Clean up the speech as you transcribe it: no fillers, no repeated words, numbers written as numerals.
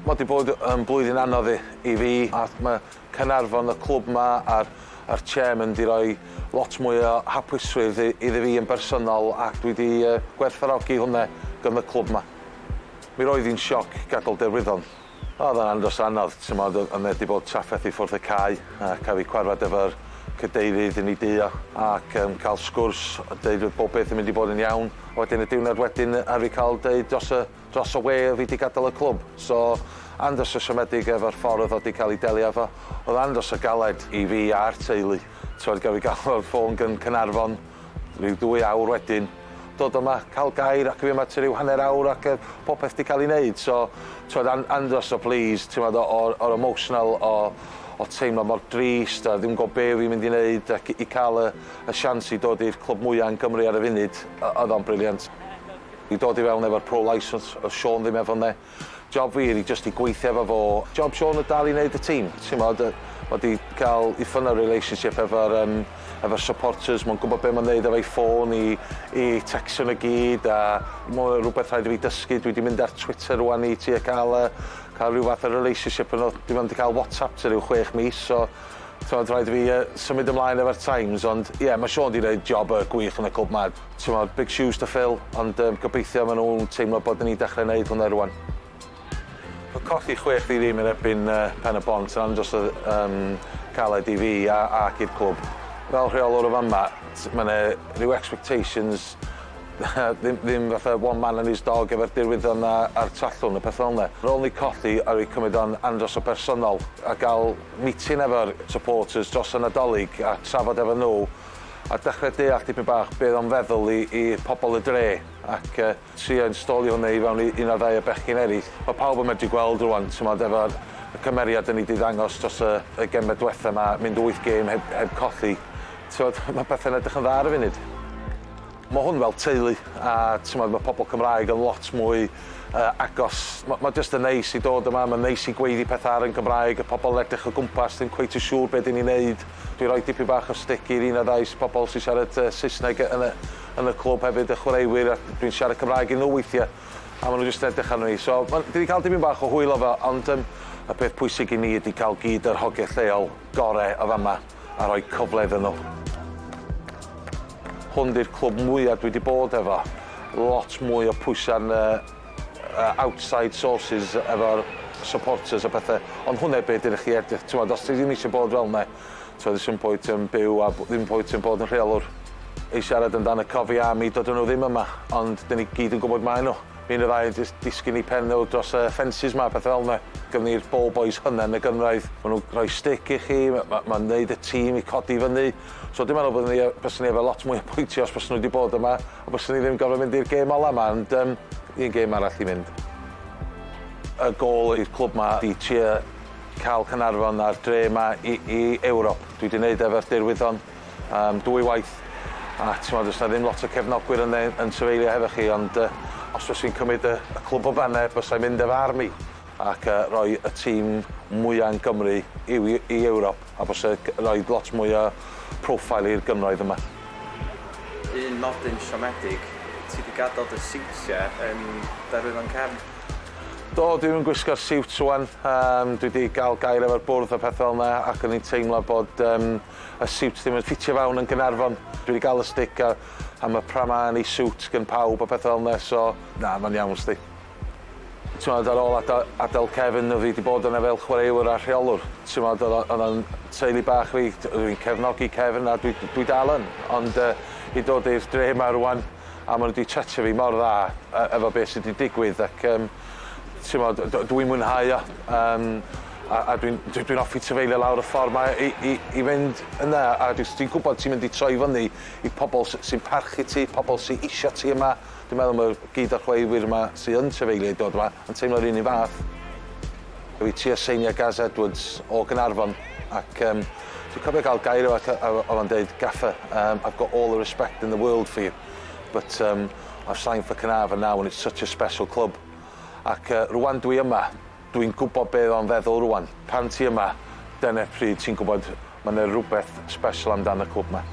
Mae wedi bod yn blwyddyn anodd i fi, a mae Caernarfon, y clwb yma, a'r chairman wedi rhoi lot mwy o hapwysrwydd iddi fi yn bersonol, ac dwi wedi gwerthfawrogi hwnna gan y clwb yma. Mi roedd hi'n sioc gadael derwyddon. Oedd yn andros anodd, oedd wedi bod trafferth i ffwrdd y cae, a cael fi cwarfod efo'r cadeirydd yn ei dio, ac cael sgwrs, deud bod beth yn mynd i bod yn iawn. Wedyn y diwrnod wedyn ar fi cael deud dros y we fi wedi gadael y clwb. So, andros o siomedig efo'r ffordd oedd wedi cael ei delio efo. Oedd andros o galed i fi a'r teulu. Gael fi gael o'r ffôn gan Caernarfon, rhyw 2 awr wedyn, dod yma, cael gair ac fi yma ti ryw hanner awr ac popeth wedi cael ei wneud. So, andros o pleased, o'r emotional, o teimlo mor drist a ddim gwybod be fi'n mynd i wneud ac i cael y sians i dod i'r clwb mwyaf yn Gymru ar y funud, oedd o'n briliant. I dod i fewn efo'r pro-license, o Sean ddim efo ne. Job fi i jyst i gweithio efo fo. Job Sean o dal i wneud y tîm. Wedi cael i ffynnu relationship efo'r supporters, mae'n gwybod beth mae'n wneud efo'i ffôn i textio nhw gyd, a mae'n rhywbeth rhaid i fi dysgu. Dwi wedi mynd ar Twitter rwan i ti a cael rhyw fath o relationship yno. Dwi wedi cael WhatsApp ti ryw 6 mis, so rhaid i fi symud ymlaen efo'r Times, ond ie, mae Sean wedi gwneud job gwych yn y clwb mad. Big shoes to fill, ond gobeithio maen nhw'n teimlo bod ni'n dechrau wneud hwnna rwan. Mae colli 6 ddim yn erbyn pen y bont yn andros o caled i fi ac i'r clwb. Fel rheolwr o fan yma, mae rhyw expectations, ddim fatha one man and his dog efo'r dirwyddon a'r trallwn y peth fel yna. Ar ôl ni colli, ar ei cymryd o'n andros o bersonol, a gael meeting efo'r supporters dros y Nadolig a trafod efo nhw, a dechrau deall dipyn bach beth o'n feddwl i pobl y dre, ac trio installio hwnna i fewn un o'r 2 bechgyn eraill. Mae pawb yn medru gweld rwan, efo'r cymeriad yn ei ddangos dros y gemau diwethaf yma, mynd 8 gêm heb colli. Mae pethau'n edrych yn dda ar y funud. Mae hwn fel teulu, a mae pobl Cymraeg yn lot mwy agos. Mae jyst yn neis i dod yma, mae'n neis i gweiddi pethau yn Gymraeg, y pobl edrych o gwmpas, ddim cweit yn siŵr beth ni'n wneud. Dwi'n rhoi dipyn bach o stick i'r un o ddau pobl sy'n siarad Saesneg yn y clwb hefyd, y chwaraewyr, a dwi'n siarad Cymraeg i nhw weithiau, a maen nhw jyst edrych arno ni. So, dwi wedi cael dipyn bach o hwyl o fe, ond y peth pwysig i ni ydy cael gyd yr hogiau lleol gorau o fama a rhoi cyfle iddyn nhw. Hwn di'r clwb mwyaf dwi wedi bod efo. Lot mwy o pwysau'n outside sources efo'r supporters a bethau. Ond hwnna beth ydych chi edrych. Os ti ddim eisiau bod fel yna, ddim pwynt yn byw a ddim pwynt yn bod yn rheolwr. Ei siarad amdano Cofis a mi dod nhw ddim yma, ond dyn ni gyd yn gwybod mae nhw. Un o ddau disgyn i pen nhw dros y ffensys yma, pethau fel yna. Gyda ni'r ball boys hynny yn y gynraedd. Maen nhw'n rhoi stick i chi, mae'n neud y tîm i codi fyny. So dwi'n meddwl bod ni efo lot mwy o pwyntio os bys nhw wedi bod yma, a bys ni ddim gorfod mynd i'r gêm ola yma, ond un gêm arall i mynd. Y gôl i'r clwb yma di trio cael Caernarfon a'r dre yma i Ewrop. Dwi wedi gwneud efo'r dirwyddon 2 waith, a does na ddim lot o cefnogwyr yn trefeilio hefo chi, ond os fys i'n cymryd y clwb o fanne, bys i'n mynd efo armi ac rhoi y tîm mwyaf yn Gymru i Ewrop, a bys i'n rhoi lot mwy o profile i'r gynroedd yma. Un nodyn siomedig, ti wedi gadael dy siwtiau yn derwyddon cefn? Do, dwi'n gwisgo'r siwt rwan. Dwi wedi cael gair efo'r bwrdd a pethau fel yna, ac o'n i'n teimlo bod y siwt ddim yn ffitio fewn yn Caernarfon. Dwi wedi cael y stick am y praman i siwt gan pawb a pethau fel yna, so na, mae'n iawn sti. Ar ôl adael Kevin, fi wedi bod yna fel chwaraewyr a rheolwr. Oedd o'n teulu bach fi, dwi'n cefnogi Kevin a dwi dal yn. Ond i dod i'r dre yma rwan, a maen nhw wedi tsatio fi mor dda efo beth sydd wedi digwydd, ac dwi'n mwynhau o. A dwi'n offi tyfeilio lawr y ffordd yma i fynd yna, a dwi'n gwybod ti'n mynd i troi fyny i pobl sy'n parchu ti, pobl sy'n isio ti yma. Dwi'n meddwl mae gyd o'r chwaraewyr yma sy'n tyfeilio i dod yma yn teimlo'r un i fath. Dwi trio Seintiau Gaz Edwards o Caernarfon, ac dwi'n cofio cael gair o'n dweud, Gaffer, I've got all the respect in the world for you, but I've signed for Caernarfon now and it's such a special club. Ac rwan dwi yma, dwi'n gwybod beth o'n feddwl rwan. Pan ti yma, dyna pryd ti'n gwybod mae 'na rhywbeth special amdano y clwb yma.